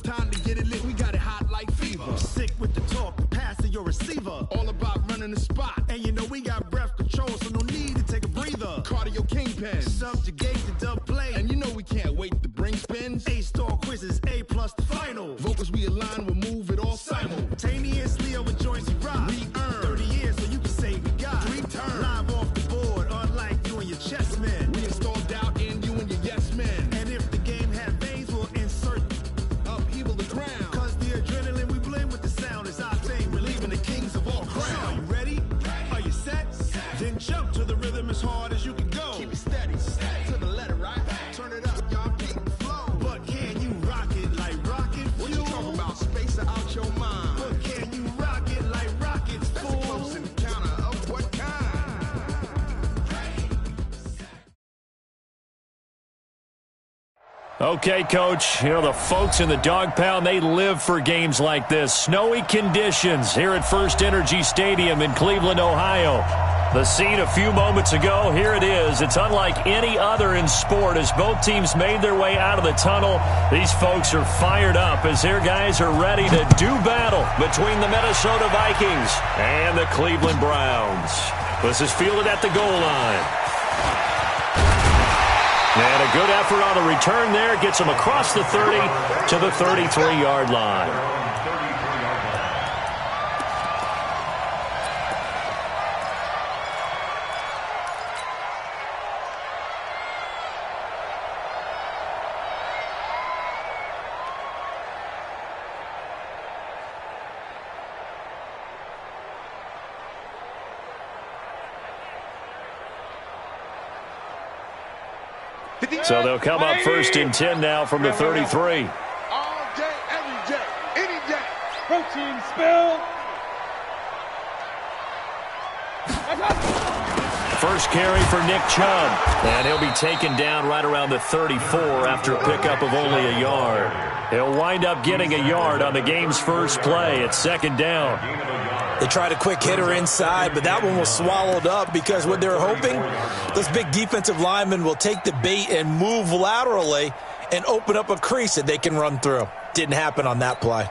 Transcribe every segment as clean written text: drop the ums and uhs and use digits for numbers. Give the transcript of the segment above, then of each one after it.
it's time to get it lit, we got it hot like fever. Sick with the talk, the pass to your receiver. All about running the spot. And you know we got breath control, so no need to take a breather. Cardio kingpin. Subjugate the dub play. And you know we can't wait to bring spins. A-star quizzes, A+ the final. Vocals we align, we'll move it all simultaneously over joints we rock. We earn 30 years so you can say we got 3 turns. Live off the board, unlike you and your chess men. We install doubt in you and your yes men. And if the game had veins, we'll insert upheaval the crown. Cause the adrenaline we blend with the sound is our thing. Relieving the kings of all crowns. Are you ready? Are you set? Then jump to the rhythm as hard as you can go. Keep it steady, to the letter, right? Turn it up, y'all, keep the flow. But can you rock it like rocket fuel? What you talking about? Space out your mind. But can you rock it like rockets, That's fool? a close encounter of what kind? Okay, Coach, you know, the folks in the dog pound, they live for games like this. Snowy conditions here at First Energy Stadium in Cleveland, Ohio. The scene a few moments ago, here it is. It's unlike any other in sport as both teams made their way out of the tunnel. These folks are fired up as their guys are ready to do battle between the Minnesota Vikings and the Cleveland Browns. This is fielded at the goal line. And a good effort on the return there. Gets him across the 30 to the 33-yard line. So they'll come up first and 10 now from the 33. All day, every day, any day. Protein spill. First carry for Nick Chubb. And he'll be taken down right around the 34 after a pickup of only a yard. He'll wind up getting a yard on the game's first play. It's second down. They tried a quick hitter inside, but that one was swallowed up because what they're hoping, those big defensive linemen will take the bait and move laterally and open up a crease that they can run through. Didn't happen on that play.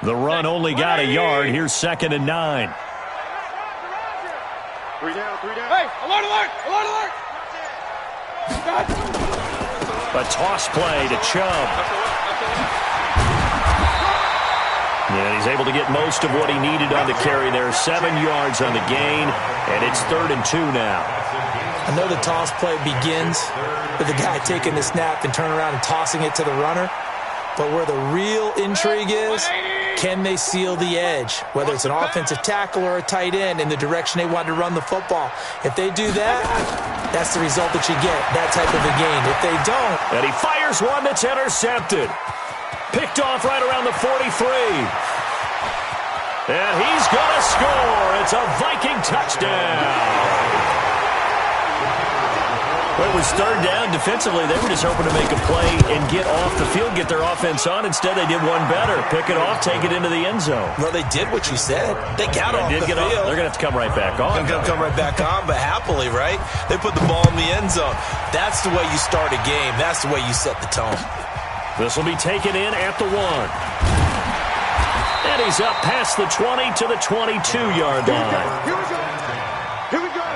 The run only got a yard. Here's second and 9. 3 down, 3 down. Hey, alert, alert, alert, alert. A toss play to Chubb. And he's able to get most of what he needed on the carry there. 7 yards on the gain, and it's 3rd and 2 now. I know the toss play begins with the guy taking the snap and turning around and tossing it to the runner. But where the real intrigue is, can they seal the edge? Whether it's an offensive tackle or a tight end in the direction they want to run the football. If they do that, that's the result that you get, that type of a game. If they don't. And he fires one that's intercepted. Picked off right around the 43. And he's going to score. It's a Viking touchdown. Well, it was 3rd down. Defensively, they were just hoping to make a play and get off the field, get their offense on. Instead, they did one better. Pick it off, take it into the end zone. Well, they did what you said. They got off the field. They're going to have to come right back on. They're going to come right back on, but happily, right? They put the ball in the end zone. That's the way you start a game. That's the way you set the tone. This will be taken in at the 1. And he's up past the 20 to the 22-yard line. Here we go. Here we go.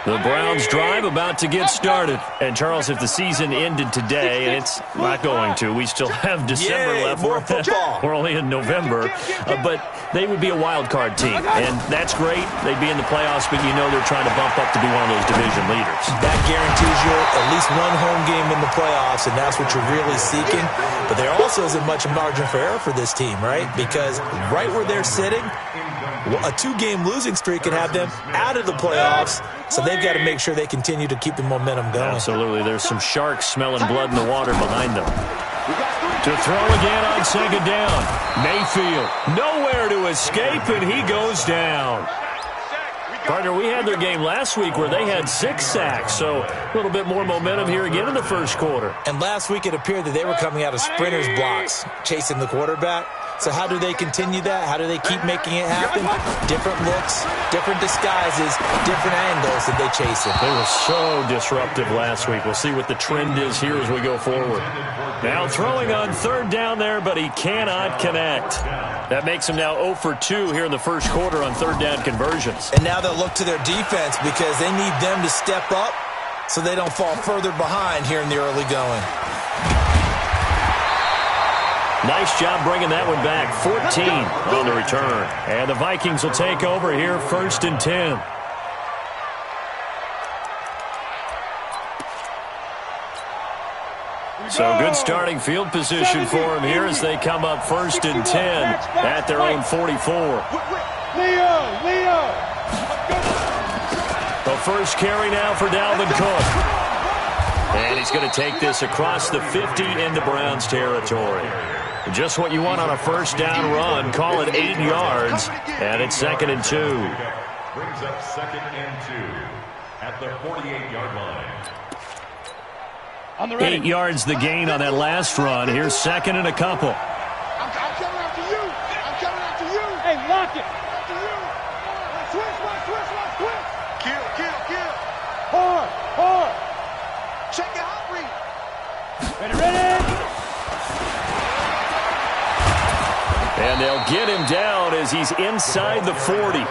The Browns drive about to get started. And, Charles, if the season ended today, and it's not going to, we still have December left. More football. We're only in November. But they would be a wild card team, and that's great. They'd be in the playoffs, but you know they're trying to bump up to be one of those division leaders. That guarantees you at least one home game in the playoffs, and that's what you're really seeking. But there also isn't much margin for error for this team, right? Because right where they're sitting, a 2-game losing streak can have them out of the playoffs, so they've got to make sure they continue to keep the momentum going. Absolutely. There's some sharks smelling blood in the water behind them. To throw again on second down. Mayfield nowhere to escape, and he goes down. Partner, we had their game last week where they had 6 sacks, so a little bit more momentum here again in the first quarter. And last week it appeared that they were coming out of sprinters blocks, chasing the quarterback. So how do they continue that? How do they keep making it happen? Different looks, different disguises, different angles that they chase it. They were so disruptive last week. We'll see what the trend is here as we go forward. Now throwing on third down there, but he cannot connect. That makes him now 0 for 2 here in the first quarter on third down conversions. And now they'll look to their defense because they need them to step up so they don't fall further behind here in the early going. Nice job bringing that one back. 14 on the return. And the Vikings will take over here, 1st and 10. So good starting field position for them here as they come up 1st and 10 at their own 44. Leo! The first carry now for Dalvin Cook. And he's going to take this across the 50 into Browns territory. Just what you want on a first down run. Call it 8 yards. And it's 2nd and 2. Brings up 2nd and 2 at the 48-yard line. 8 yards the gain on that last run. Here's 2nd and a couple. I'm coming after you. I'm coming after you. Hey, lock it. After you. Switch. Kill. Hard. Check it out, Reed. Ready. And they'll get him down as he's inside the 40.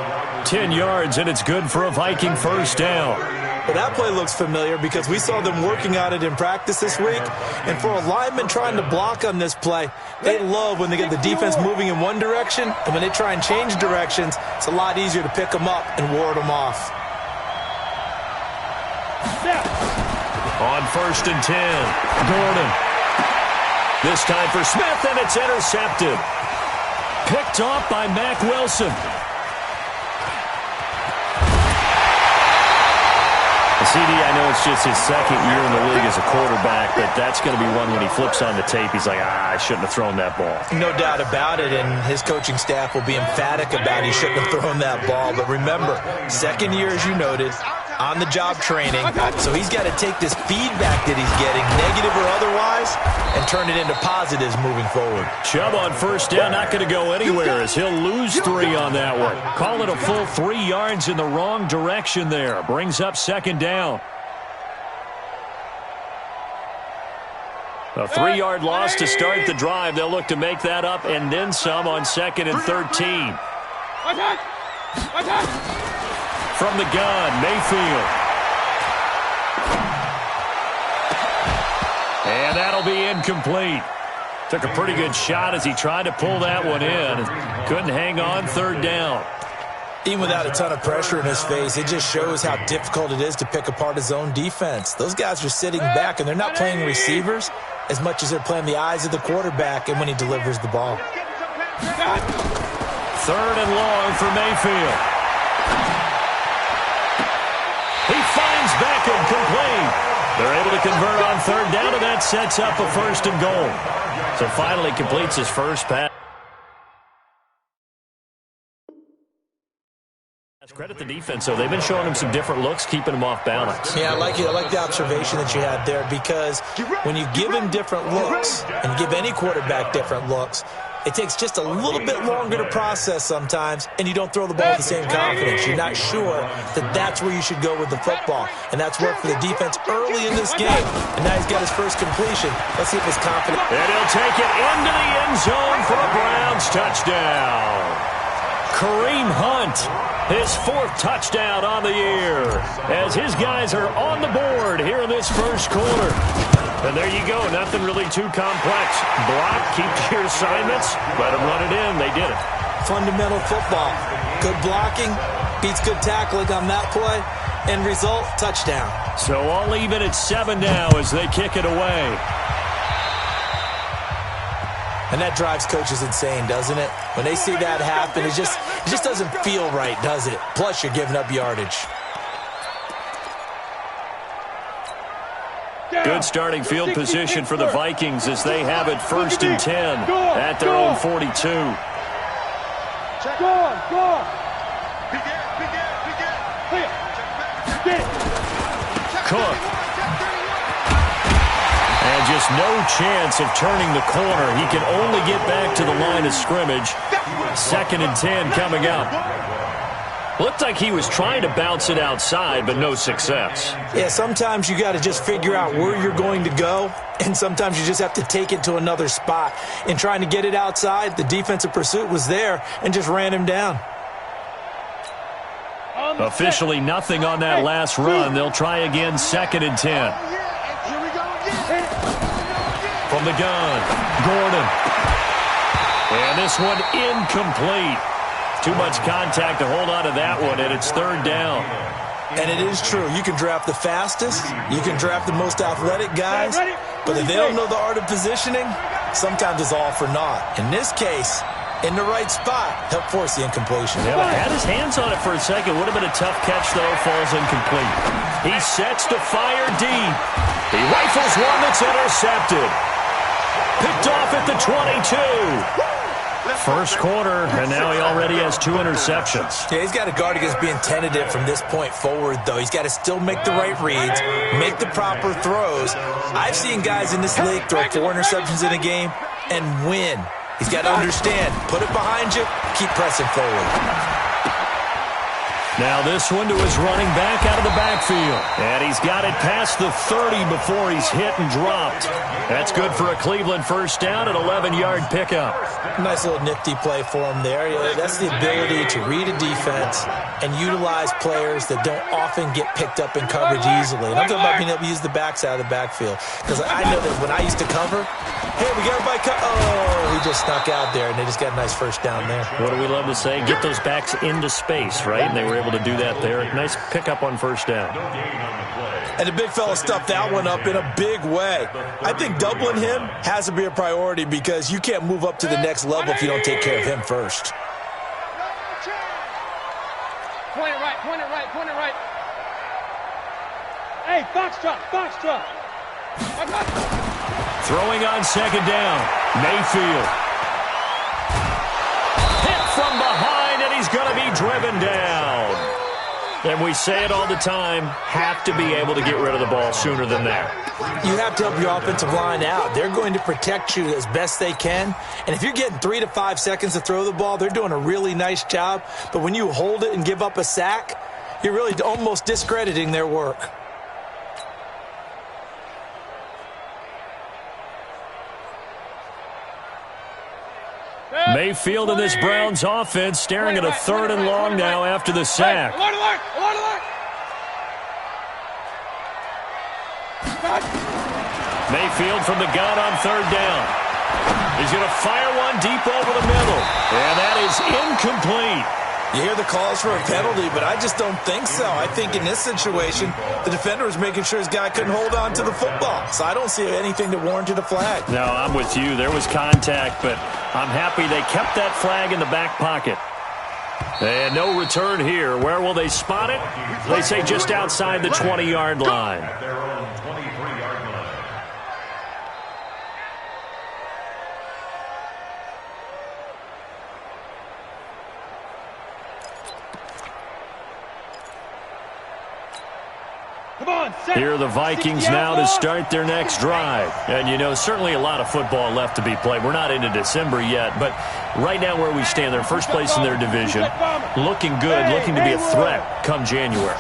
10 yards, and it's good for a Viking first down. Well, that play looks familiar because we saw them working on it in practice this week. And for a lineman trying to block on this play, they love when they get the defense moving in one direction. And when they try and change directions, it's a lot easier to pick them up and ward them off. On 1st and 10, Gordon. This time for Smith, and it's intercepted. Picked off by Mack Wilson. CD, I know it's just his 2nd year in the league as a quarterback, but that's going to be one when he flips on the tape, he's like, I shouldn't have thrown that ball. No doubt about it, and his coaching staff will be emphatic about he shouldn't have thrown that ball. But remember, 2nd year, as you noted, on-the-job training, so he's got to take this feedback that he's getting, negative or otherwise, and turn it into positives moving forward. Chubb on first down, not going to go anywhere as he'll lose 3 on that one. Call it a full 3 yards in the wrong direction there. Brings up 2nd down. A 3-yard loss to start the drive. They'll look to make that up and then some on 2nd and 13. From the gun, Mayfield. And that'll be incomplete. Took a pretty good shot as he tried to pull that one in. Couldn't hang on 3rd down. Even without a ton of pressure in his face, it just shows how difficult it is to pick apart his own defense. Those guys are sitting back, and they're not playing receivers as much as they're playing the eyes of the quarterback and when he delivers the ball. 3rd and long for Mayfield. He finds Beckham complete. They're able to convert on 3rd down, and that sets up a 1st and goal. So finally completes his first pass. Credit the defense, though. They've been showing him some different looks, keeping him off balance. Yeah, I like it. I like the observation that you had there because when you give him different looks and give any quarterback different looks, it takes just a little bit longer to process sometimes, and you don't throw the ball with the same confidence. You're not sure that that's where you should go with the football, and that's worked for the defense early in this game. And now he's got his first completion. Let's see if he's confident. And he'll take it into the end zone for a Browns touchdown. Kareem Hunt, his 4th touchdown on the year, as his guys are on the board here in this first quarter. And there you go, nothing really too complex. Block, keep to your assignments, let them run it in. They did it. Fundamental football. Good blocking beats good tackling on that play. End result, touchdown. So all even at 7 now as they kick it away. And that drives coaches insane, doesn't it? When they see that happen, it just doesn't feel right, does it? Plus, you're giving up yardage. Good starting field position for the Vikings as they have it 1st and 10 at their own 42. Go on. Cook. And just no chance of turning the corner. He can only get back to the line of scrimmage. 2nd and 10 coming up. Looked like he was trying to bounce it outside, but no success. Yeah, sometimes you got to just figure out where you're going to go, and sometimes you just have to take it to another spot. In trying to get it outside, the defensive pursuit was there and just ran him down. Officially nothing on that last run. They'll try again, 2nd and 10. From the gun, Gordon. And this one incomplete. Too much contact to hold on to that one, and it's 3rd down. And it is true. You can draft the fastest. You can draft the most athletic guys. But if they don't know the art of positioning, sometimes it's all for naught. In this case, in the right spot, help force the incompletion. Yeah, had his hands on it for a second. Would have been a tough catch, though. Falls incomplete. He sets to fire deep. He rifles one that's intercepted. Picked off at the 22. First quarter, and now he already has 2 interceptions. Yeah, he's got to guard against being tentative from this point forward, though. He's got to still make the right reads, make the proper throws. I've seen guys in this league throw 4 interceptions in a game and win. He's got to understand, put it behind you, keep pressing forward. Now this one to his running back out of the backfield. And he's got it past the 30 before he's hit and dropped. That's good for a Cleveland first down, an 11-yard pickup. Nice little nifty play for him there. Yeah, that's the ability to read a defense and utilize players that don't often get picked up in coverage easily. And I'm talking about being able to use the backs out of the backfield. Because I know that when I used to cover, hey, we got everybody oh, he just snuck out there, and they just got a nice first down there. What do we love to say? Get those backs into space, right? And they were able to do that there. Nice pickup on first down. And the big fella stuffed that one up in a big way. I think doubling him has to be a priority because you can't move up to the next level if you don't take care of him first. Point it right, point it right, point it right. Hey, foxtrot, foxtrot. Throwing on 2nd down. Mayfield. Hit from behind, and he's going to be driven down. And we say it all the time, have to be able to get rid of the ball sooner than that. You have to help your offensive line out. They're going to protect you as best they can. And if you're getting 3 to 5 seconds to throw the ball, they're doing a really nice job. But when you hold it and give up a sack, you're really almost discrediting their work. Mayfield in this Browns offense staring at a 3rd and long now after the sack. Mayfield from the gun on 3rd down. He's going to fire one deep over the middle. And that is incomplete. You hear the calls for a penalty, but I just don't think so. I think in this situation, the defender was making sure his guy couldn't hold on to the football. So I don't see anything that warranted a flag. No, I'm with you. There was contact, but I'm happy they kept that flag in the back pocket. And no return here. Where will they spot it? They say just outside the 20-yard line. Their own 23-yard line. Here are the Vikings now to start their next drive. And, you know, certainly a lot of football left to be played. We're not into December yet, but right now where we stand, they're first place in their division. Looking good, looking to be a threat come January.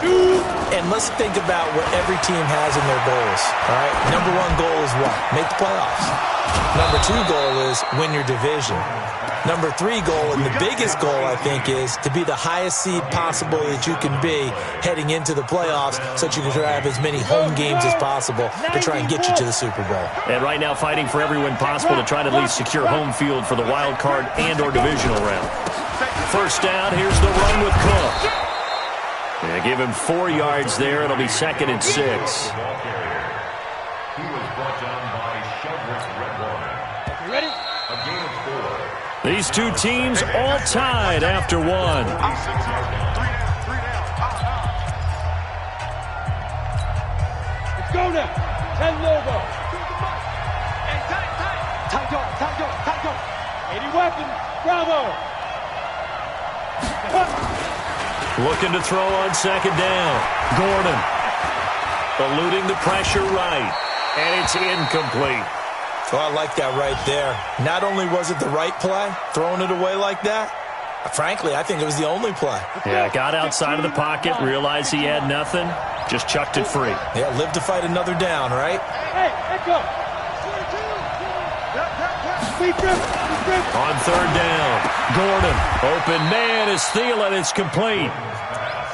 And let's think about what every team has in their goals, all right? Number 1 goal is what? Make the playoffs. Number 2 goal is win your division. Number 3 goal, and the biggest goal, I think, is to be the highest seed possible that you can be heading into the playoffs so that you can have as many home games as possible to try and get you to the Super Bowl. And right now fighting for every win possible to try to at least secure home field for the wild card and or divisional round. First down, here's the run with Cook. Yeah, give him 4 yards there. It'll be 2nd and 6. He was brought down by Sheldrick Redwine. You ready? A game of 4. These two teams all tied after 1. Let's go now. 10 over. Hey, tight. 80 weapons. Bravo. Looking to throw on 2nd down. Gordon. eluding the pressure right. And it's incomplete. Oh, I like that right there. Not only was it the right play, throwing it away like that, frankly, I think it was the only play. Yeah, got outside of the pocket, realized he had nothing, just chucked it free. Yeah, live to fight another down, right? Hey, let go. On third down, Gordon, open man is Thielen, it's complete.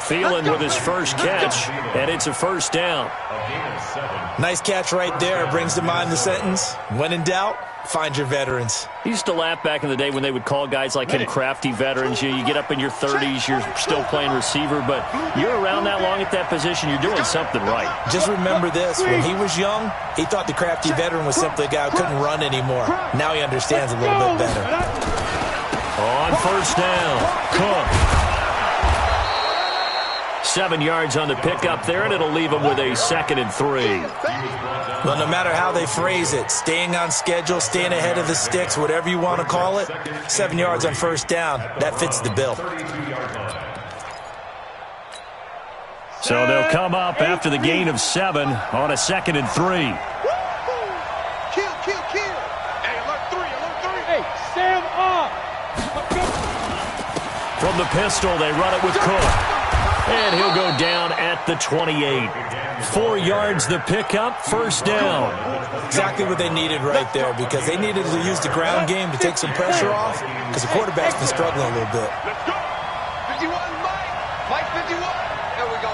Thielen with his first catch, and it's a first down. Nice catch right there. Brings to mind the sentence, when in doubt, find your veterans. I used to laugh back in the day when they would call guys like him crafty veterans. You get up in your 30s, you're still playing receiver, but you're around that long at that position, you're doing something right. Just remember this, when he was young, he thought the crafty veteran was simply a guy who couldn't run anymore. Now he understands a little bit better. On first down, Cook. 7 yards on the pickup there, and it'll leave him with a 2nd and 3. Well, no matter how they phrase it, staying on schedule, staying ahead of the sticks, whatever you want to call it, 7 yards on first down, that fits the bill. So they'll come up after the gain of 7 on a 2nd and 3. Kill. Hey, alert 3. Hey, Sam off. From the pistol, they run it with Cook. And he'll go down at the 28. 4 yards the pickup, first down. Exactly what they needed right there, because they needed to use the ground game to take some pressure off, because the quarterback's been struggling a little bit. Let's go. 51, Mike 51. Here we go.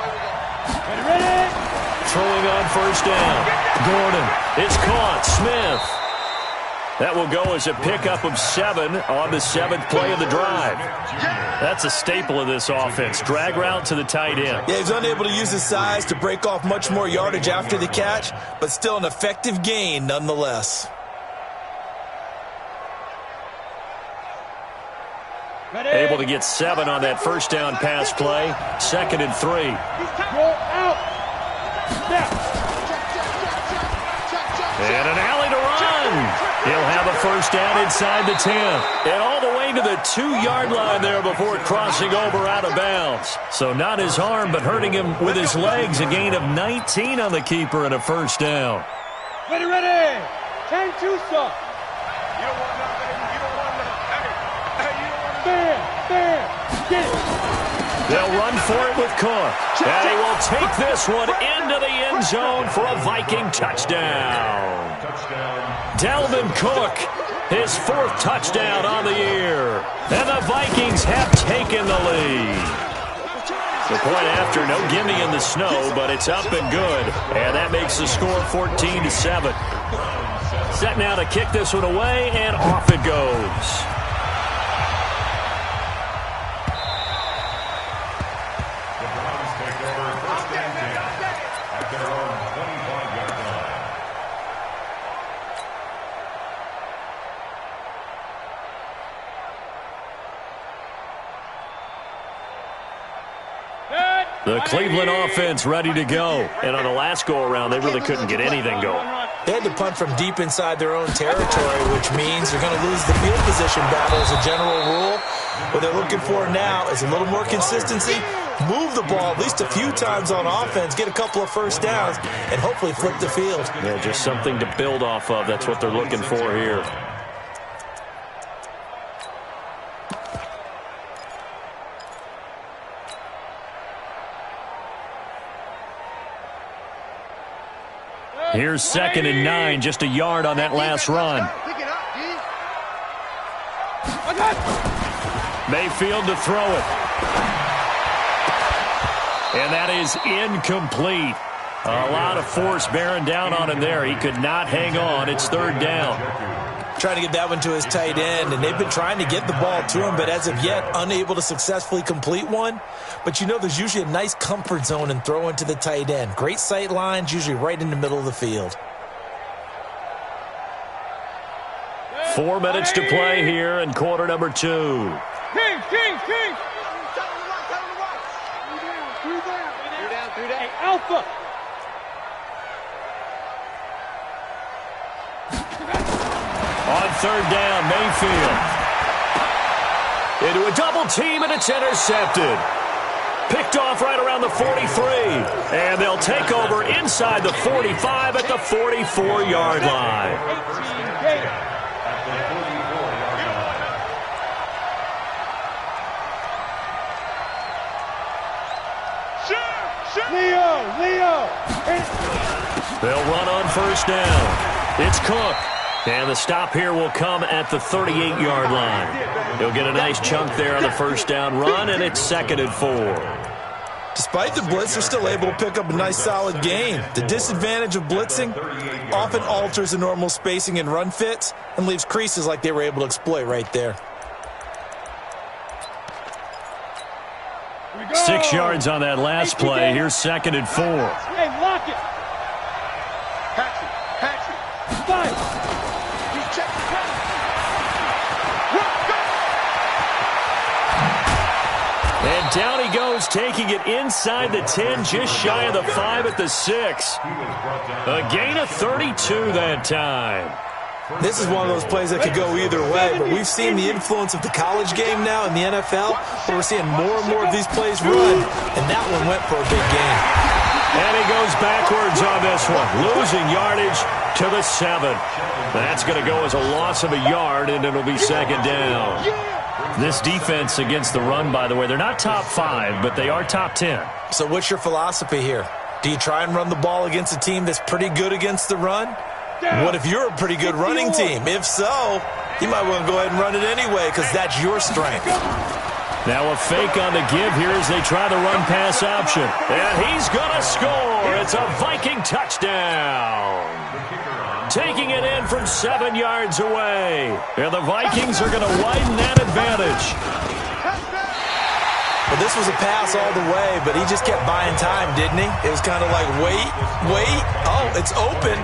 Ready? Throwing on first down. Gordon, it's caught. Smith. That will go as a pickup of 7 on the 7th play of the drive. That's a staple of this offense. Drag route to the tight end. Yeah, he's unable to use his size to break off much more yardage after the catch, but still an effective gain nonetheless. Able to get 7 on that first down pass play. 2nd and 3. Roll out. And an alley to run. He'll have a first down inside the 10. And all the way to the 2-yard line there before crossing over out of bounds. So not his arm, but hurting him with his legs. A gain of 19 on the keeper and a first down. Ready. 10-2, sir. You don't want nothing. You don't want nothing. Hey, you don't want nothing. Get it. They'll run for it with Cook. And he will take this one into the end zone for a Viking touchdown. Dalvin Cook, his 4th touchdown on the year. And the Vikings have taken the lead. The point after, no gimme in the snow, but it's up and good. And that makes the score 14-7. Set now to kick this one away, and off it goes. The Cleveland offense ready to go. And on the last go-around, they really couldn't get anything going. They had to punt from deep inside their own territory, which means they're going to lose the field position battle as a general rule. What they're looking for now is a little more consistency, move the ball at least a few times on offense, get a couple of first downs, and hopefully flip the field. Yeah, just something to build off of. That's what they're looking for here. Here's 2nd and 9, just a yard on that last run. Mayfield to throw it. And that is incomplete. A lot of force bearing down on him there. He could not hang on. It's 3rd down. Trying to get that one to his tight end, and they've been trying to get the ball to him, but as of yet, unable to successfully complete one. But you know, there's usually a nice comfort zone in throwing to the tight end. Great sight lines, usually right in the middle of the field. 4 minutes to play here in quarter number 2. King. Three down. Hey, Alpha. On 3rd down, Mayfield. Into a double team, and it's intercepted. Picked off right around the 43. And they'll take over inside the 45 at the 44-yard line. Leo! They'll run on first down. It's Cook. And the stop here will come at the 38-yard line. He'll get a nice chunk there on the first down run, and it's 2nd and 4. Despite the blitz, they're still able to pick up a nice solid gain. The disadvantage of blitzing often alters the normal spacing and run fits and leaves creases like they were able to exploit right there. 6 yards on that last play. Here's 2nd and 4. Hey, lock it! Patsy! Fight! He's checking the And down he goes, taking it inside the 10, just shy of the 5 at the 6. A gain of 32 that time. This is one of those plays that could go either way, but we've seen the influence of the college game now in the NFL, where we're seeing more and more of these plays run, and that one went for a big gain. And he goes backwards on this one, losing yardage to the 7. That's going to go as a loss of a yard, and it'll be 2nd down. This defense against the run, by the way, they're not top 5, but they are top 10. So what's your philosophy here? Do you try and run the ball against a team that's pretty good against the run? What if you're a pretty good running team? If so, you might want to go ahead and run it anyway because that's your strength. Now a fake on the give here as they try the run-pass option. And he's going to score. It's a Viking touchdown. Taking it in from 7 yards away. And the Vikings are going to widen that advantage. Well, this was a pass all the way, but he just kept buying time, didn't he? It was kind of like, wait. Oh, it's open.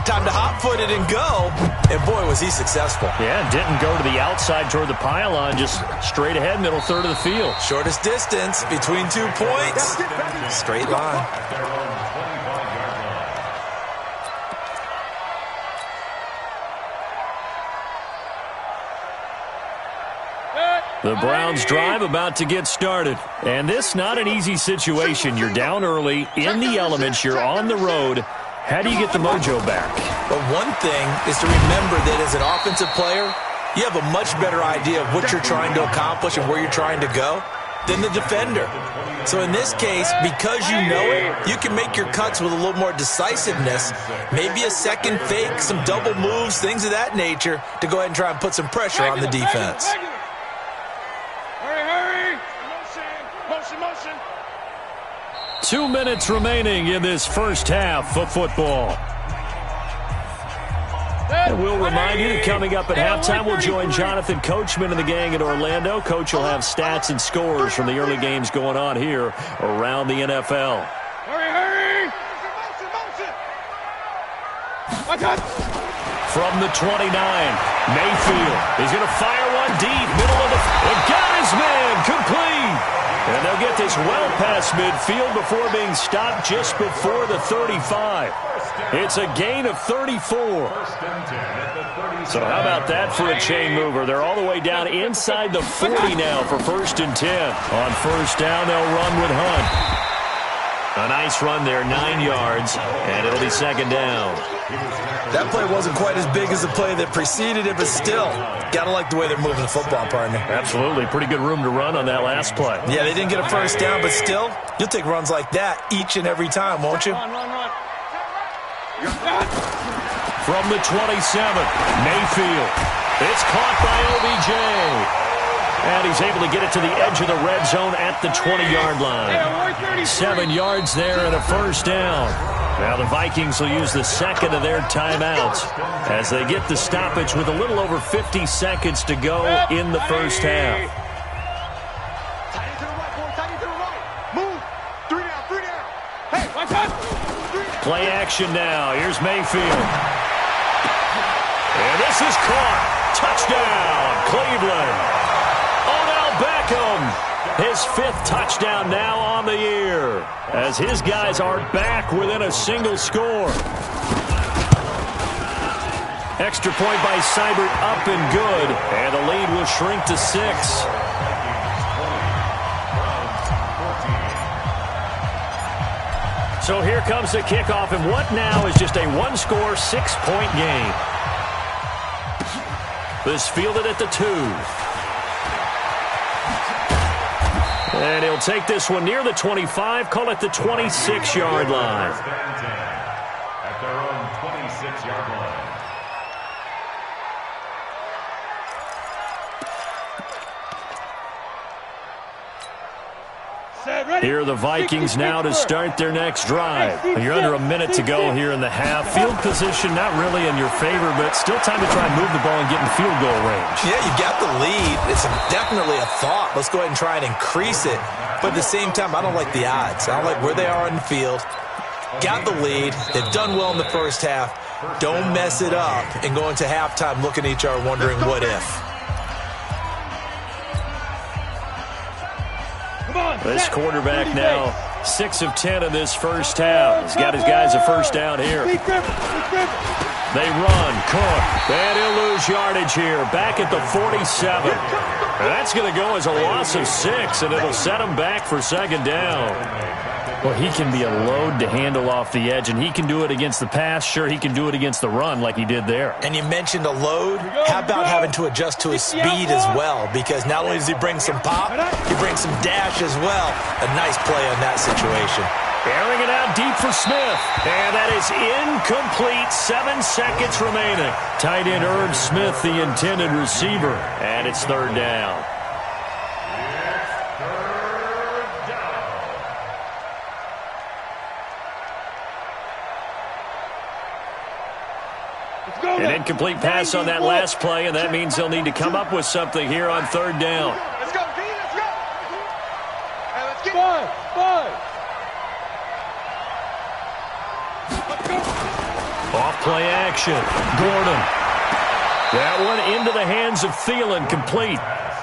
Time to hot-foot it and go. And, boy, was he successful. Yeah, didn't go to the outside toward the pylon, just straight ahead, middle third of the field. Shortest distance between 2 points. Straight line. The Browns drive about to get started. And this not an easy situation. You're down early, in the elements, you're on the road. How do you get the mojo back? But one thing is to remember that as an offensive player, you have a much better idea of what you're trying to accomplish and where you're trying to go than the defender. So in this case, because you know it, you can make your cuts with a little more decisiveness, maybe a second fake, some double moves, things of that nature, to go ahead and try and put some pressure on the defense. Hurry! Motion! 2 minutes remaining in this first half of football. And we'll remind you that coming up at halftime, we'll join Jonathan Coachman and the gang in Orlando. Coach will have stats and scores from the early games going on here around the NFL. Hurry! Motion! From the 29, Mayfield is going to fire one deep, middle of the... And got his man, complete! And they'll get this well past midfield before being stopped just before the 35. It's a gain of 34. So how about that for a chain mover? They're all the way down inside the 40 now for 1st and 10. On first down, they'll run with Hunt. A nice run there, 9 yards, and it'll be 2nd down. That play wasn't quite as big as the play that preceded it, but still, gotta like the way they're moving the football, partner. Absolutely. Pretty good room to run on that last play. Yeah, they didn't get a first down, but still, you'll take runs like that each and every time, won't you? Run. From the 27, Mayfield. It's caught by OBJ. And he's able to get it to the edge of the red zone at the 20-yard line. 7 yards there and a first down. Now the Vikings will use the second of their timeouts as they get the stoppage with a little over 50 seconds to go in the first half. Move. 3 down. Hey, watch out. Play action now. Here's Mayfield. And this is caught. Touchdown, Cleveland. Odell Beckham, his 5th touchdown now on the year, as his guys are back within a single score. Extra point by Seibert up and good, and the lead will shrink to 6. So here comes the kickoff, and what now is just a one-score, 6-point game. This fielded at the 2. And he'll take this one near the 25, call it the 26-yard line. At their own 26-yard line. Here are the Vikings now to start their next drive. You're under a minute to go here in the half. Field position not really in your favor, but still time to try and move the ball and get in field goal range. Yeah, you got the lead. It's definitely a thought. Let's go ahead and try and increase it. But at the same time, I don't like the odds. I don't like where they are in the field. Got the lead. They've done well in the first half. Don't mess it up and go into halftime looking at each other wondering what if. This quarterback now 6 of 10 in this first half. He's got his guys a first down here. They run, Cook, and he'll lose yardage here. Back at the 47. That's going to go as a loss of 6, and it'll set him back for second down. Well, he can be a load to handle off the edge, and he can do it against the pass. Sure, he can do it against the run like he did there. And you mentioned a load. How about having to adjust to his speed as well? Because not only does he bring some pop, he brings some dash as well. A nice play on that situation. Airing it out deep for Smith. And that is incomplete. 7 seconds remaining. Tight end Herb Smith, the intended receiver. And it's third down. An incomplete pass on that last play, and that means they'll need to come up with something here on third down. Let's go, D, let's go. Hey, let's get five. Let's go. Off play action. Gordon. That one into the hands of Thielen, complete.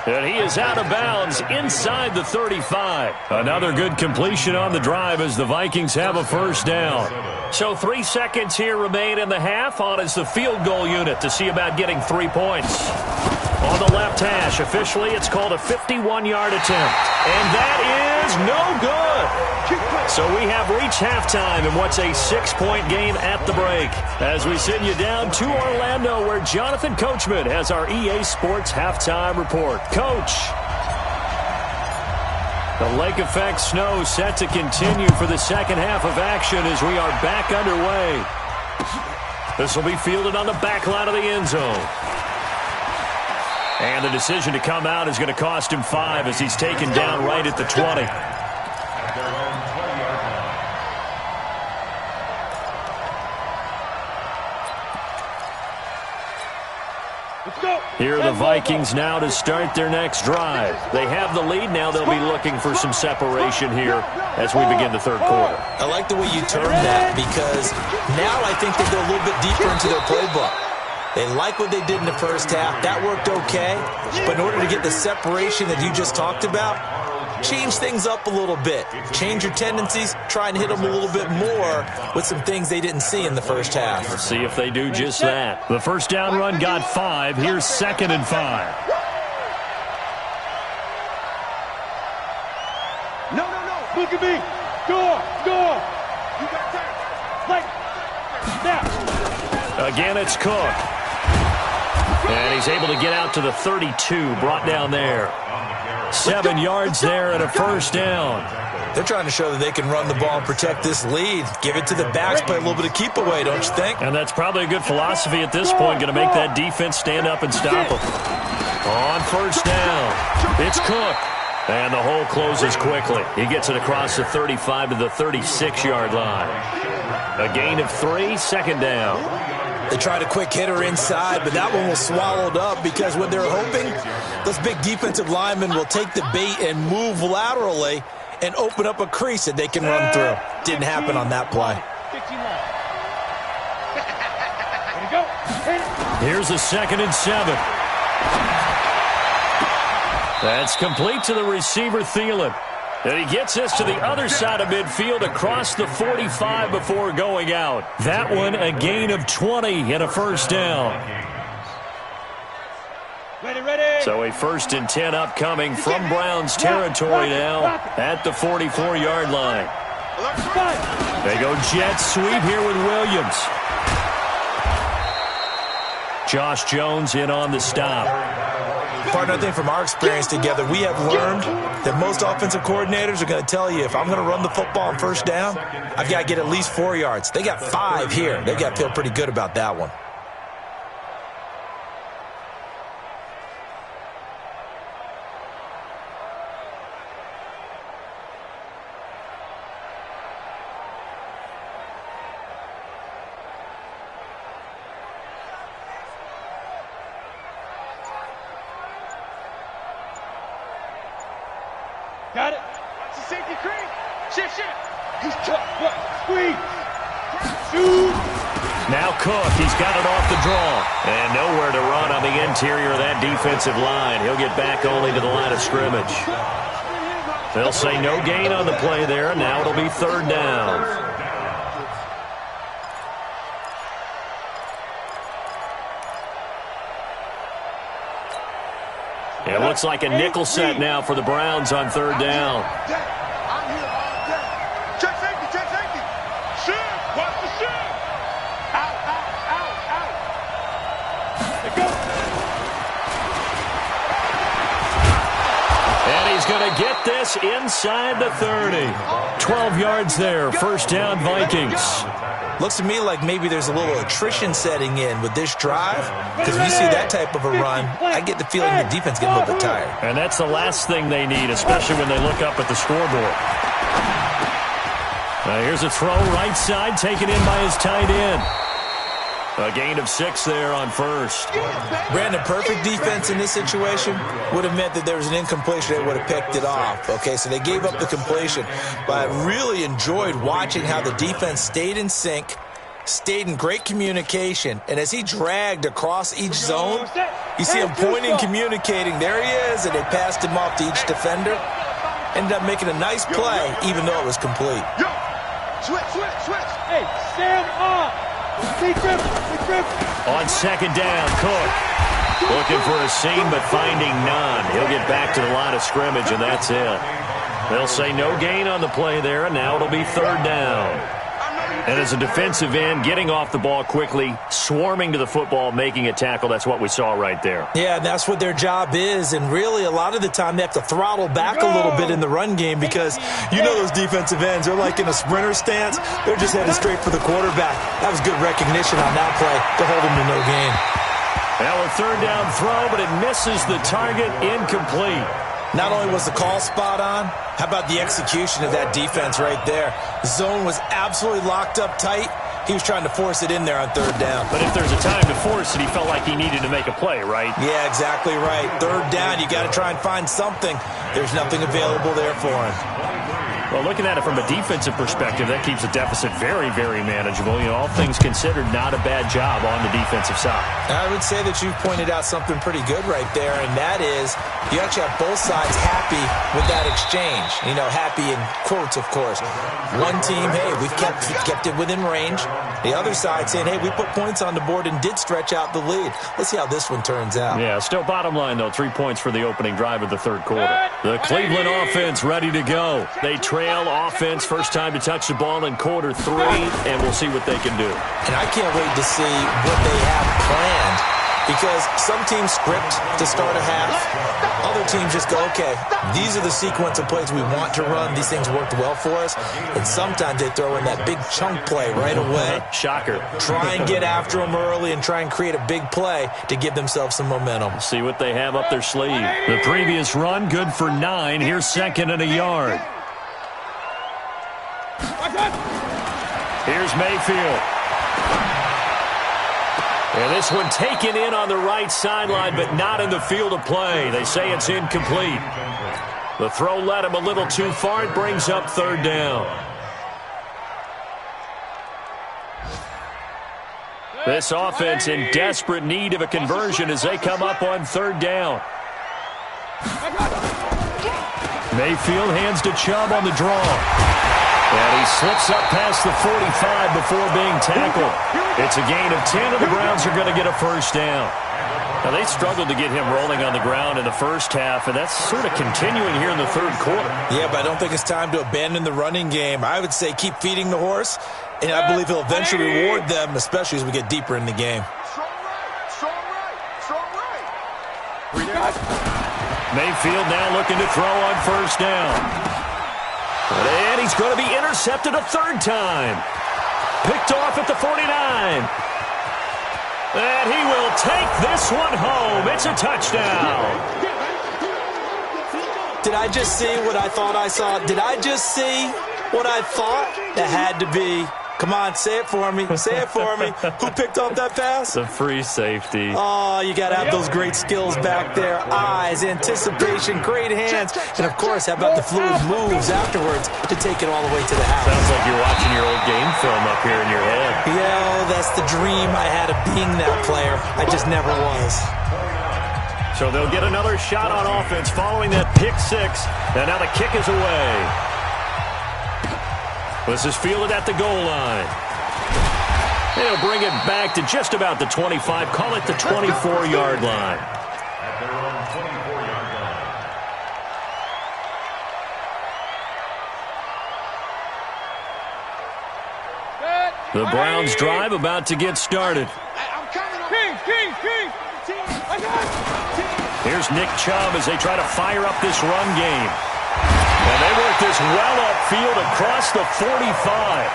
And he is out of bounds inside the 35. Another good completion on the drive as the Vikings have a first down. So 3 seconds here remain in the half. On is the field goal unit to see about getting 3 points. On the left hash, officially it's called a 51-yard attempt. And that is no good. So we have reached halftime in what's a 6-point game at the break. As we send you down to Orlando, where Jonathan Coachman has our EA Sports halftime report. Coach. The lake effect snow set to continue for the second half of action as we are back underway. This will be fielded on the back line of the end zone. And the decision to come out is going to cost him 5 as he's taken down right at the 20. Here are the Vikings now to start their next drive. They have the lead now. They'll be looking for some separation here as we begin the third quarter. I like the way you term that because now I think they go a little bit deeper into their playbook. They like what they did in the first half. That worked okay. But in order to get the separation that you just talked about, change things up a little bit. Change your tendencies. Try and hit them a little bit more with some things they didn't see in the first half. Let's see if they do just that. The first down run got 5. Here's 2nd and 5. No. Look at me. Door. You got that. Snap. Again, it's Cook. And he's able to get out to the 32, brought down there. 7 yards there and a first down. They're trying to show that they can run the ball and protect this lead. Give it to the backs, play a little bit of keep away, don't you think? And that's probably a good philosophy at this point, going to make that defense stand up and stop them. On first down, it's Cook. And the hole closes quickly. He gets it across the 35 to the 36-yard line. A gain of 3, 2nd down. They tried a quick hitter inside, but that one was swallowed up because what they're hoping, those big defensive linemen will take the bait and move laterally and open up a crease that they can run through. Didn't happen on that play. Here's a 2nd and 7. That's complete to the receiver, Thielen. And he gets this to the other side of midfield across the 45 before going out. That one a gain of 20 and a first down. Ready. So a 1st and 10 upcoming from Browns territory now at the 44-yard line. They go jet sweep here with Williams. Josh Jones in on the stop. Partner, I think from our experience together, we have learned that most offensive coordinators are going to tell you, if I'm going to run the football on first down, I've got to get at least 4 yards. They got 5 here. They've got to feel pretty good about that one. Got it. It's a safety cream. Shift. He's tough. What? Squeeze. Shoot. Now Cook. He's got it off the draw. And nowhere to run on the interior of that defensive line. He'll get back only to the line of scrimmage. They'll say no gain on the play there. Now it'll be third down. It looks like a nickel set now for the Browns on third down. I'm here all day. Check safety. Shift. Watch the shift. Out. Let go. And he's going to get this inside the 30. 12 yards there. First down, Vikings. Looks to me like maybe there's a little attrition setting in with this drive, because when you see that type of a run, I get the feeling the defense gets a little bit tired. And that's the last thing they need, especially when they look up at the scoreboard. Here's a throw right side, taken in by his tight end. A gain of 6 there on first. Brandon, perfect defense in this situation would have meant that there was an incompletion. They would have picked it off. Okay, so they gave up the completion. But I really enjoyed watching how the defense stayed in sync, stayed in great communication, and as he dragged across each zone, you see him pointing, communicating. There he is, and they passed him off to each defender. Ended up making a nice play, even though it was complete. Yo, switch. Hey, stand up. Big grip. On second down, Cook. Looking for a seam, but finding none. He'll get back to the line of scrimmage, and that's it. They'll say no gain on the play there, and now it'll be third down. And as a defensive end, getting off the ball quickly, swarming to the football, making a tackle, that's what we saw right there. Yeah, and that's what their job is. And really, a lot of the time, they have to throttle back a little bit in the run game because you know those defensive ends, they're like in a sprinter stance. They're just headed straight for the quarterback. That was good recognition on that play to hold him to no gain. Now a third down throw, but it misses the target, incomplete. Not only was the call spot on, how about the execution of that defense right there? The zone was absolutely locked up tight. He was trying to force it in there on third down. But if there's a time to force it, he felt like he needed to make a play, right? Yeah, exactly right. Third down, you got to try and find something. There's nothing available there for him. Well, looking at it from a defensive perspective, that keeps the deficit very, very manageable. You know, all things considered, not a bad job on the defensive side. I would say that you've pointed out something pretty good right there, and that is you actually have both sides happy with that exchange. You know, happy in quotes, of course. One team, hey, we've kept it within range. The other side saying, hey, we put points on the board and did stretch out the lead. Let's see how this one turns out. Yeah, still bottom line, though, 3 points for the opening drive of the third quarter. The Cleveland offense ready to go. They trail offense, first time to touch the ball in quarter 3, and we'll see what they can do. And I can't wait to see what they have planned, because some teams script to start a half. Other teams just go, okay, these are the sequence of plays we want to run. These things worked well for us. And sometimes they throw in that big chunk play right away. Shocker. Try and get after them early and try and create a big play to give themselves some momentum. See what they have up their sleeve. The previous run, good for 9. Here's second and a yard. Here's Mayfield. And this one taken in on the right sideline, but not in the field of play. They say it's incomplete. The throw led him a little too far. It brings up third down. This offense in desperate need of a conversion as they come up on third down. Mayfield hands to Chubb on the draw. And he slips up past the 45 before being tackled. It's a gain of 10, and the Browns are going to get a first down. Now, they struggled to get him rolling on the ground in the first half, and that's sort of continuing here in the third quarter. Yeah, but I don't think it's time to abandon the running game. I would say keep feeding the horse, and I believe he'll eventually reward them, especially as we get deeper in the game. Mayfield now looking to throw on first down. And he's going to be intercepted a third time. Picked off at the 49. And he will take this one home. It's a touchdown. Did I just see what I thought I saw? Did I just see what I thought? That had to be. Come on, say it for me. Say it for me. Who picked up that pass? The free safety. Oh, you got to have those great skills back there. Eyes, anticipation, great hands. And, of course, how about the fluid moves afterwards to take it all the way to the house? Sounds like you're watching your old game film up here in your head. Yeah, that's the dream I had of being that player. I just never was. So they'll get another shot on offense following that pick six. And now the kick is away. This is fielded at the goal line. They'll bring it back to just about the 25. Call it the 24-yard line. At their own 24-yard line. The Browns drive about to get started. Here's Nick Chubb as they try to fire up this run game. And they work this well upfield across the 45.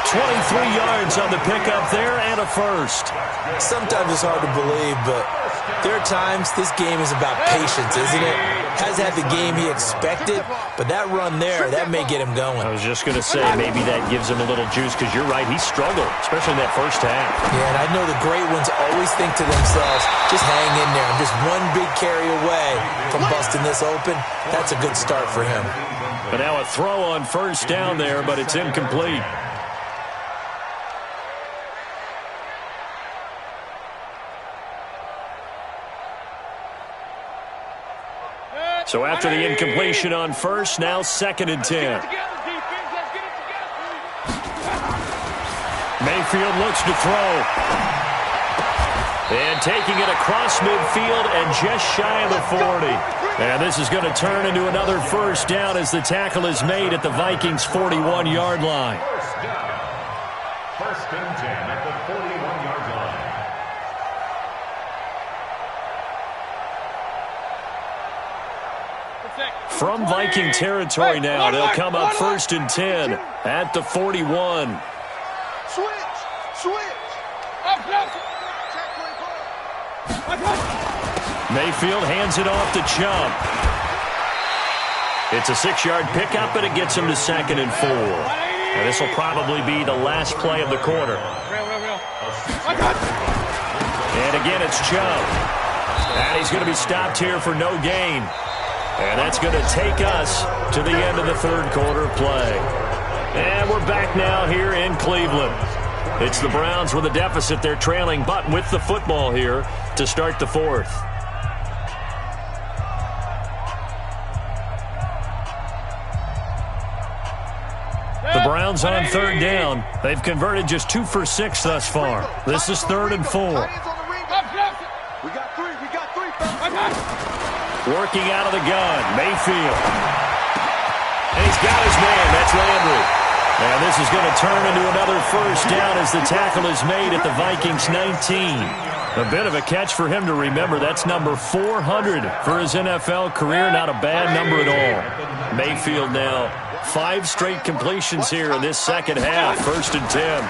23 yards on the pickup there and a first. Sometimes it's hard to believe, but there are times this game is about patience, isn't it? Hasn't had the game he expected, but that run there, that may get him going. I was just going to say, maybe that gives him a little juice, because you're right, he struggled, especially in that first half. Yeah, and I know the great ones always think to themselves, just hang in there. I'm just one big carry away from busting this open. That's a good start for him. But now a throw on first down there, but it's incomplete. So after the incompletion on first, now 2nd and 10. Mayfield looks to throw. And taking it across midfield and just shy of the 40. And this is going to turn into another first down as the tackle is made at the Vikings' 41-yard line. First down. 1st and 10 at the 41-yard line. From Viking territory now, they'll come up 1st and 10 at the 41. Mayfield hands it off to Chubb. It's a 6-yard pickup, and it gets him to 2nd and 4. And this will probably be the last play of the quarter. And again, it's Chubb. And he's going to be stopped here for no gain. And that's going to take us to the end of the third quarter play. And we're back now here in Cleveland. It's the Browns with a deficit. They're trailing, but with the football here to start the fourth. The Browns on 3rd down. They've converted just 2 for 6 thus far. This is 3rd and 4. We got three. Working out of the gun, Mayfield. And he's got his man. That's Landry. And this is going to turn into another first down as the tackle is made at the Vikings' 19. A bit of a catch for him to remember. That's number 400 for his NFL career. Not a bad number at all. Mayfield now 5 straight completions here in this second half. 1st and 10.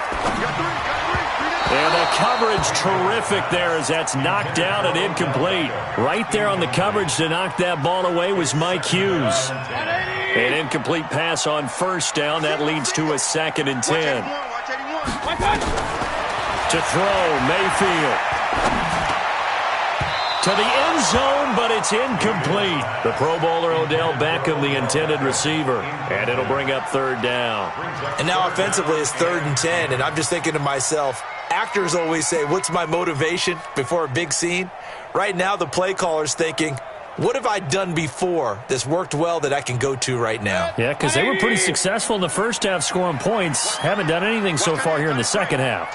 And the coverage terrific there as that's knocked down and incomplete. Right there on the coverage to knock that ball away was Mike Hughes. An incomplete pass on first down. That leads to a 2nd and 10. To throw, Mayfield. To the end zone, but it's incomplete. The Pro Bowler Odell Beckham, the intended receiver. And it'll bring up 3rd down. And now offensively it's 3rd and 10, and I'm just thinking to myself, actors always say, what's my motivation before a big scene? Right now the play caller's thinking, what have I done before that's worked well that I can go to right now? Yeah, because they were pretty successful in the first half scoring points. Haven't done anything so far here in the second half.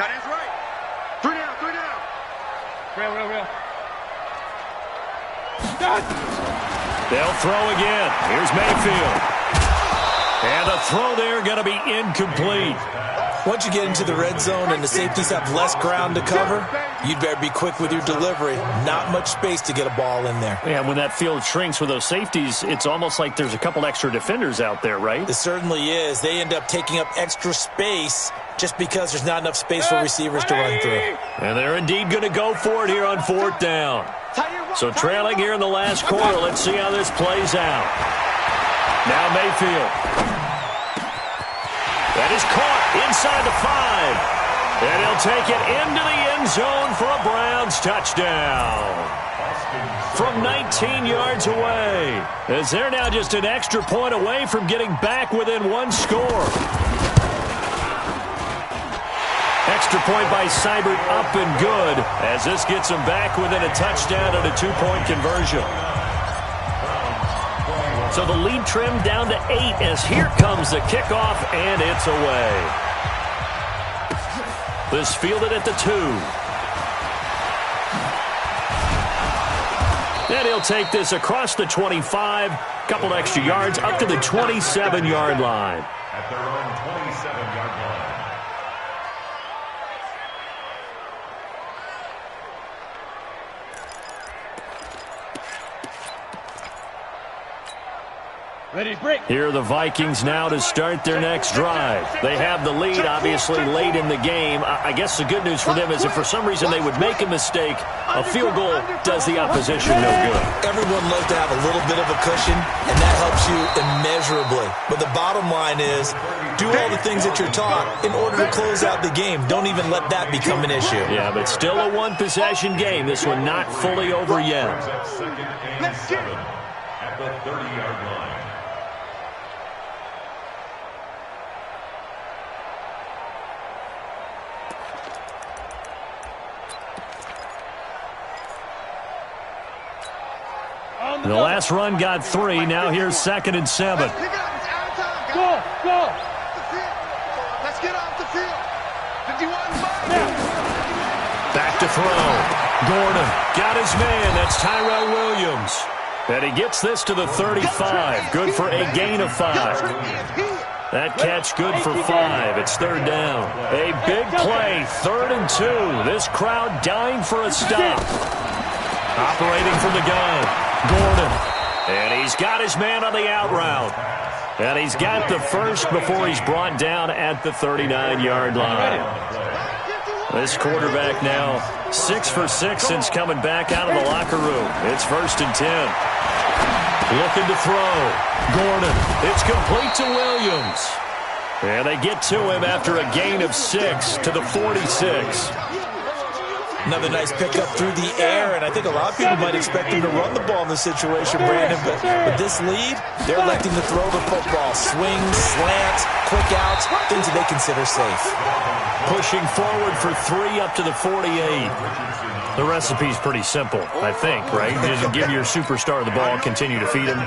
Three down. They'll throw again. Here's Mayfield. And the throw there going to be incomplete. Once you get into the red zone and the safeties have less ground to cover, you'd better be quick with your delivery. Not much space to get a ball in there. Yeah, when that field shrinks with those safeties, it's almost like there's a couple extra defenders out there, right? It certainly is. They end up taking up extra space just because there's not enough space for receivers to run through. And they're indeed going to go for it here on 4th down. So trailing here in the last quarter, let's see how this plays out. Now Mayfield. That is caught inside the 5. And he'll take it into the end zone for a Browns touchdown. From 19 yards away. As they're now just an extra point away from getting back within one score. Extra point by Seibert up and good. As this gets them back within a touchdown and a 2-point conversion. So the lead trimmed down to 8 as here comes the kickoff, and it's away. This fielded at the 2. And he'll take this across the 25, couple extra yards, up to the 27-yard line. At their own 27-yard line. Ready, break. Here are the Vikings now to start their next drive. They have the lead, obviously, late in the game. I guess the good news for them is if for some reason they would make a mistake, a field goal does the opposition no good. Everyone loves to have a little bit of a cushion, and that helps you immeasurably. But the bottom line is, do all the things that you're taught in order to close out the game. Don't even let that become an issue. Yeah, but still a one-possession game. This one not fully over yet. Second and 7 at the 30-yard line. The last run got 3. Now here's 2nd and 7. Go, go. Let's get off the field. 51 Back to throw. Gordon got his man. That's Tyrell Williams. And he gets this to the 35. Good for a gain of 5. That catch good for 5. It's 3rd down. A big play. 3rd and 2. This crowd dying for a stop. Operating from the gun. Gordon. And he's got his man on the out route. And he's got the first before he's brought down at the 39-yard line. This quarterback now 6 for 6 since coming back out of the locker room. It's 1st and 10. Looking to throw. Gordon. It's complete to Williams. And they get to him after a gain of 6 to the 46. Another nice pickup through the air, and I think a lot of people might expect him to run the ball in this situation, Brandon, but with this lead, they're electing to throw the football. Swings, slants, quick outs, things that they consider safe. Pushing forward for 3 up to the 48. The recipe's pretty simple, I think, right? Just give your superstar the ball, continue to feed him.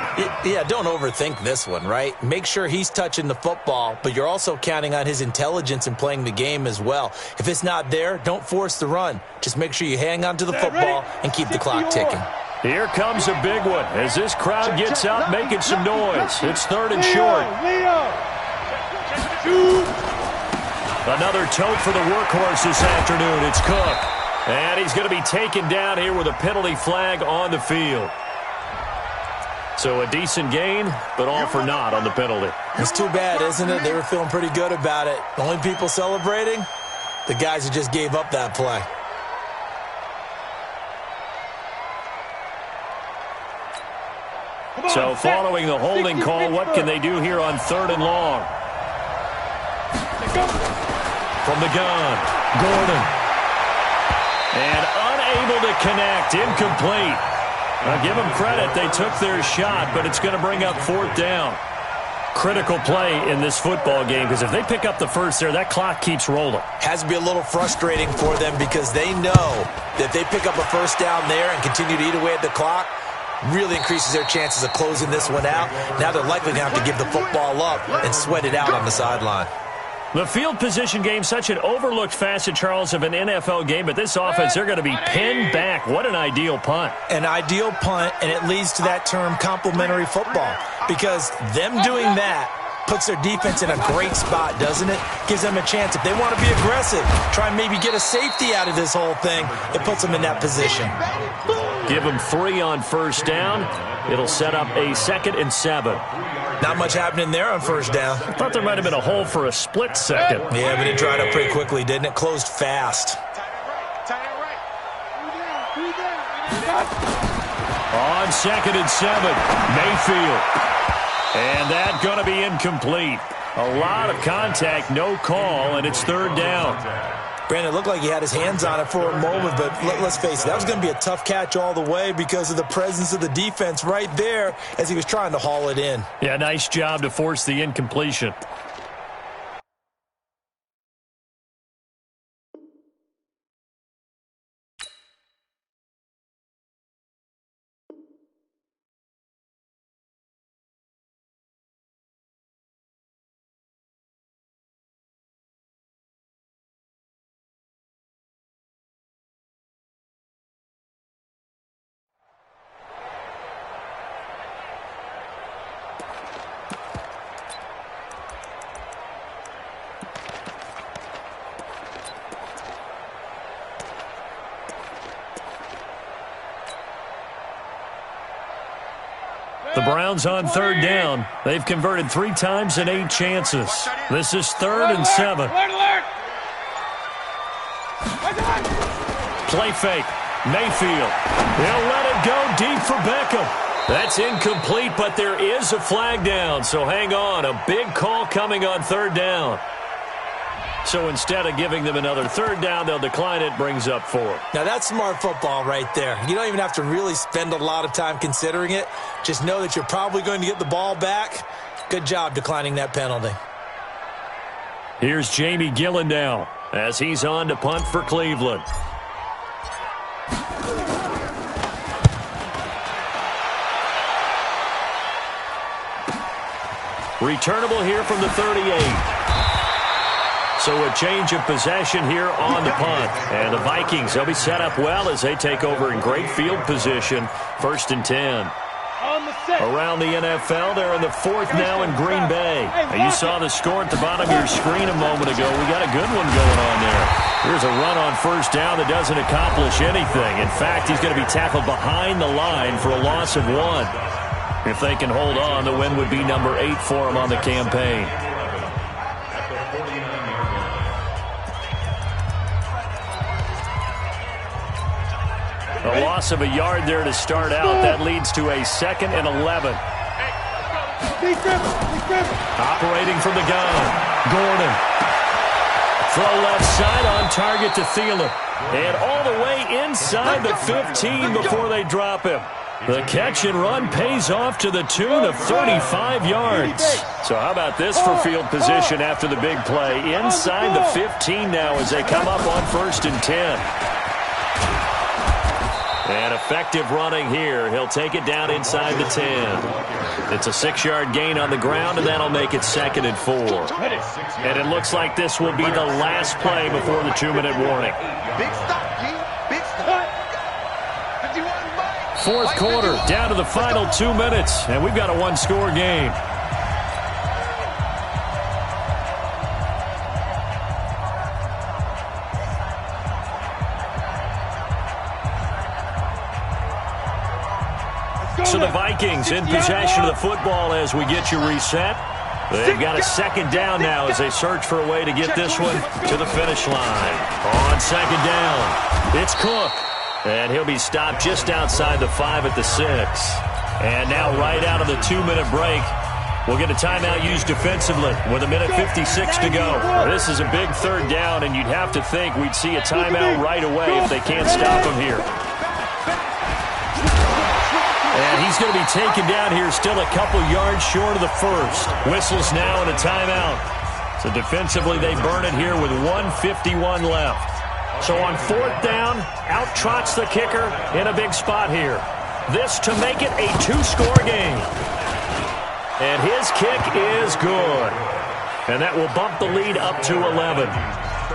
Yeah, don't overthink this one, right? Make sure he's touching the football, but you're also counting on his intelligence in playing the game as well. If it's not there, don't force the run. Just make sure you hang on to the football and keep the clock ticking. Here comes a big one as this crowd gets out making some noise. It's 3rd and short. Another tote for the workhorse this afternoon. It's Cook. And he's going to be taken down here with a penalty flag on the field. So a decent gain, but all for naught on the penalty. It's too bad, isn't it? They were feeling pretty good about it. The only people celebrating, the guys who just gave up that play. So following the holding call, what can they do here on 3rd and long? From the gun, Gordon. And unable to connect, incomplete. Now give them credit, they took their shot, but it's going to bring up 4th down. Critical play in this football game, because if they pick up the first there, that clock keeps rolling. Has to be a little frustrating for them because they know that if they pick up a first down there and continue to eat away at the clock, really increases their chances of closing this one out. Now they're likely going to have to give the football up and sweat it out on the sideline. The field position game, such an overlooked facet, Charles, of an NFL game, but this offense, they're going to be pinned back. What an ideal punt. An ideal punt, and it leads to that term complementary football, because them doing that puts their defense in a great spot, doesn't it? Gives them a chance. If they want to be aggressive, try and maybe get a safety out of this whole thing, it puts them in that position. Give them 3 on first down. It'll set up a 2nd and 7. Not much happening there on first down. I thought there might have been a hole for a split second. Yeah, but it dried up pretty quickly, didn't it? Closed fast. On 2nd and 7, Mayfield. And that going to be incomplete. A lot of contact, no call, and it's 3rd down. Brandon, it looked like he had his hands on it for a moment, but let's face it, that was going to be a tough catch all the way because of the presence of the defense right there as he was trying to haul it in. Yeah, nice job to force the incompletion. The Browns on 3rd down. They've converted 3 times in 8 chances. This is 3rd and 7. Play fake. Mayfield. He'll let it go deep for Beckham. That's incomplete, but there is a flag down, so hang on. A big call coming on 3rd down. So instead of giving them another 3rd down, they'll decline it, brings up 4. Now that's smart football right there. You don't even have to really spend a lot of time considering it. Just know that you're probably going to get the ball back. Good job declining that penalty. Here's Jamie Gillen now as he's on to punt for Cleveland. Returnable here from the 38. So a change of possession here on the punt. And the Vikings, they'll be set up well as they take over in great field position. 1st and 10. Around the NFL, they're in the 4th now in Green Bay. You saw the score at the bottom of your screen a moment ago. We got a good one going on there. Here's a run on first down that doesn't accomplish anything. In fact, he's going to be tackled behind the line for a loss of 1. If they can hold on, the win would be number 8 for them on the campaign. A loss of a yard there to start out. That leads to a 2nd and 11. Operating from the gun. Gordon. Throw left side on target to Thielen. And all the way inside the 15 before they drop him. The catch and run pays off to the tune of 35 yards. So how about this for field position after the big play? Inside the 15 now as they come up on 1st and 10. And effective running here. He'll take it down inside the 10. It's a 6-yard gain on the ground, and that'll make it 2nd and 4. And it looks like this will be the last play before the 2-minute warning. Big stop, G. Big stop. 4th quarter, down to the final 2 minutes, and we've got a 1-score game. So the Vikings in possession of the football as we get you reset. They've got a 2nd down now as they search for a way to get this one to the finish line. On 2nd down, it's Cook. And he'll be stopped just outside the 5 at the 6. And now right out of the 2-minute break, we'll get a timeout used defensively with 1:56 to go. This is a big 3rd down, and you'd have to think we'd see a timeout right away if they can't stop him here. And he's going to be taken down here still a couple yards short of the 1st. Whistles now and a timeout. So defensively they burn it here with 1:51 left. So on 4th down, out trots the kicker in a big spot here. This to make it a 2-score game. And his kick is good. And that will bump the lead up to 11.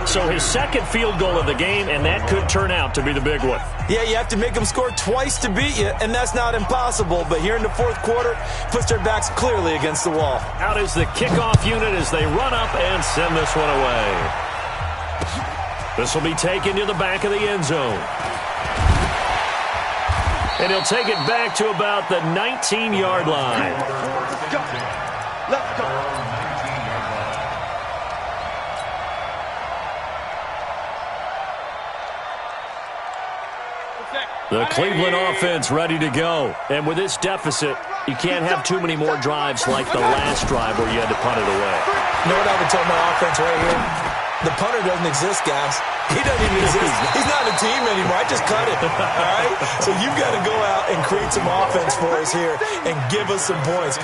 So his second field goal of the game, and that could turn out to be the big one. Yeah, you have to make them score twice to beat you, and that's not impossible. But here in the fourth quarter, puts their backs clearly against the wall. Out is the kickoff unit as they run up and send this one away. This will be taken to the back of the end zone. And he'll take it back to about the 19-yard line. Let's go. The Cleveland offense ready to go. And with this deficit, you can't have too many more drives like the last drive where you had to punt it away. You know what I would tell my offense right here? The punter doesn't exist, guys. He doesn't even exist. He's not a team anymore. I just cut it, all right? So you've got to go out and create some offense for us here and give us some points.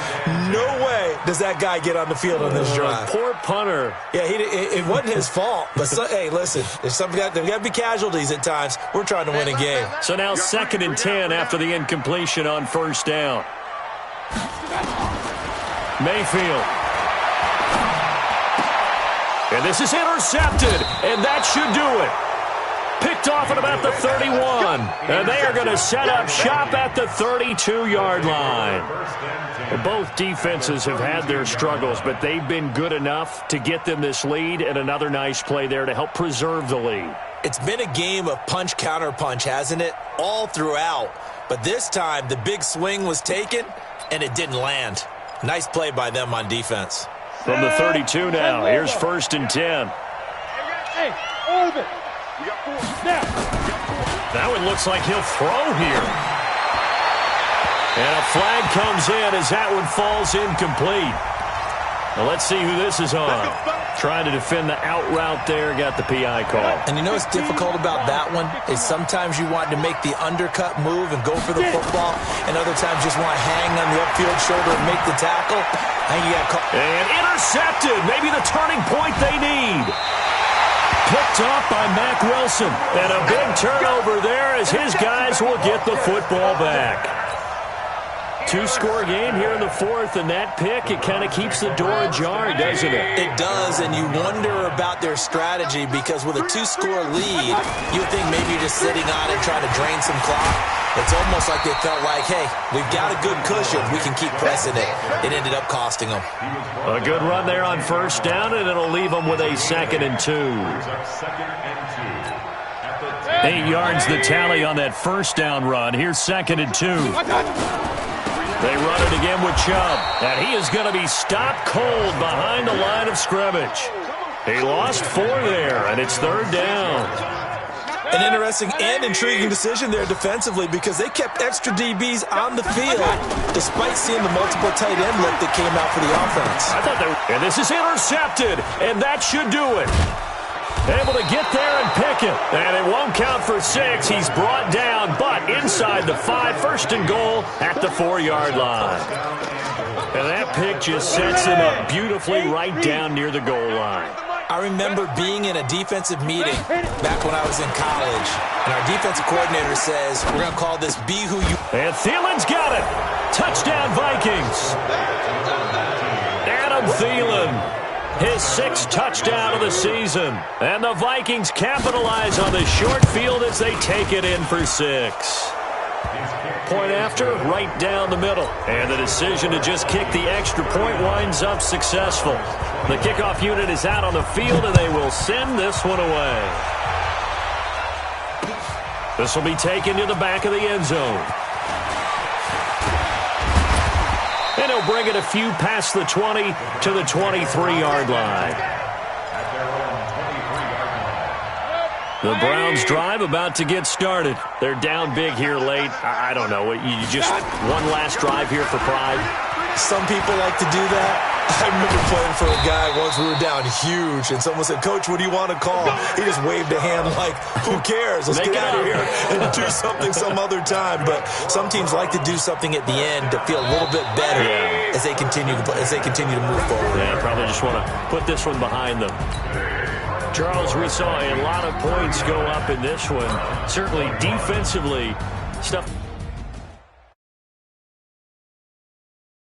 No way does that guy get on the field on this drive. Poor punter. Yeah, it wasn't his fault. But, hey, listen, there's got to be casualties at times. We're trying to win a game. So now 2nd and 10 after the incompletion on first down. Mayfield. And this is intercepted, and that should do it. Picked off at about the 31, and they are going to set up shop at the 32-yard line. Well, both defenses have had their struggles, but they've been good enough to get them this lead, and another nice play there to help preserve the lead. It's been a game of punch-counter-punch, hasn't it? All throughout. But this time, the big swing was taken, and it didn't land. Nice play by them on defense. From the 32 now, here's 1st and 10. Hey, over. That one looks like he'll throw here. And a flag comes in as that one falls incomplete. Now let's see who this is on. Trying to defend the out route there, got the PI call. And you know what's difficult about that one is sometimes you want to make the undercut move and go for the football, and other times just want to hang on the upfield shoulder and make the tackle. And intercepted. Maybe the turning point they need. Picked off by Mack Wilson. And a big turnover there as his guys will get the football back. Two-score game here in the fourth, and that pick, it kind of keeps the door ajar, doesn't it? It does, and you wonder about their strategy because with a two-score lead, you would think maybe you're just sitting on it trying to drain some clock. It's almost like they felt like, hey, we've got a good cushion. We can keep pressing it. It ended up costing them. A good run there on first down, and it'll leave them with a 2nd and 2. 8 yards the tally on that first down run. Here's 2nd and 2. They run it again with Chubb, and he is going to be stopped cold behind the line of scrimmage. He lost 4 there, and it's 3rd down. An interesting and intriguing decision there defensively because they kept extra DBs on the field despite seeing the multiple tight end look that came out for the offense. I thought and this is intercepted, and that should do it. Able to get there and pick it. And it won't count for 6. He's brought down, but inside the 5. 1st and goal at the 4-yard line. And that pick just sets him up beautifully right down near the goal line. I remember being in a defensive meeting back when I was in college, and our defensive coordinator says, we're going to call this Be Who You... And Thielen's got it. Touchdown, Vikings. Adam Thielen. His 6th touchdown of the season. And the Vikings capitalize on the short field as they take it in for 6. Point after, right down the middle. And the decision to just kick the extra point winds up successful. The kickoff unit is out on the field, and they will send this one away. This will be taken to the back of the end zone. And he'll bring it a few past the 20 to the 23-yard line. The Browns drive about to get started. They're down big here late. I don't know. You just one last drive here for pride. Some people like to do that. I remember playing for a guy once. We were down huge, and someone said, Coach, what do you want to call? He just waved a hand like, who cares? Let's get out of here and do something some other time. But some teams like to do something at the end to feel a little bit better as they continue to move forward. Yeah, probably just want to put this one behind them. Charles, we saw a lot of points go up in this one. Certainly defensively, stuff